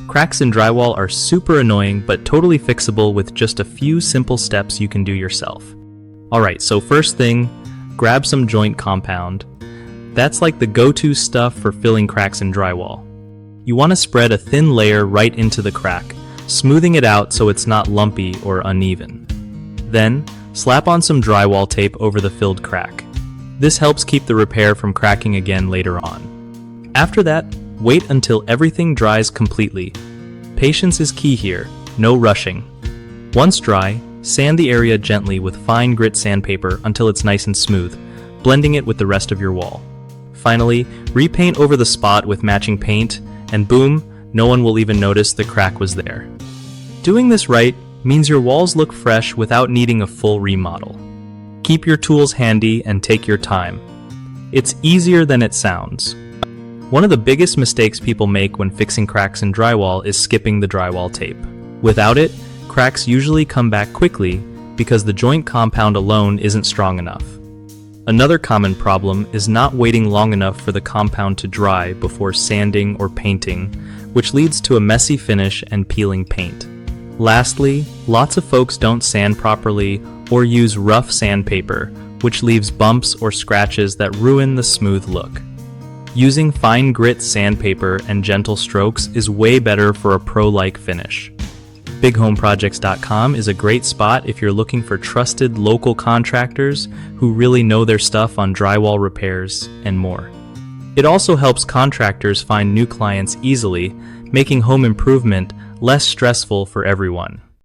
Cracks in drywall are super annoying but totally fixable with just a few simple steps you can do yourself. Alright, so first thing, grab some joint compound. That's like the go-to stuff for filling cracks in drywall. You want to spread a thin layer right into the crack, smoothing it out so it's not lumpy or uneven. Then, slap on some drywall tape over the filled crack. This helps keep the repair from cracking again later on. After that, wait until everything dries completely. Patience is key here, no rushing. Once dry, sand the area gently with fine grit sandpaper until it's nice and smooth, blending it with the rest of your wall. Finally, repaint over the spot with matching paint, and boom, no one will even notice the crack was there. Doing this right means your walls look fresh without needing a full remodel. Keep your tools handy and take your time. It's easier than it sounds. One of the biggest mistakes people make when fixing cracks in drywall is skipping the drywall tape. Without it, cracks usually come back quickly because the joint compound alone isn't strong enough. Another common problem is not waiting long enough for the compound to dry before sanding or painting, which leads to a messy finish and peeling paint. Lastly, lots of folks don't sand properly or use rough sandpaper, which leaves bumps or scratches that ruin the smooth look. Using fine grit sandpaper and gentle strokes is way better for a pro-like finish. BigHomeProjects.com is a great spot if you're looking for trusted local contractors who really know their stuff on drywall repairs and more. It also helps contractors find new clients easily, making home improvement less stressful for everyone.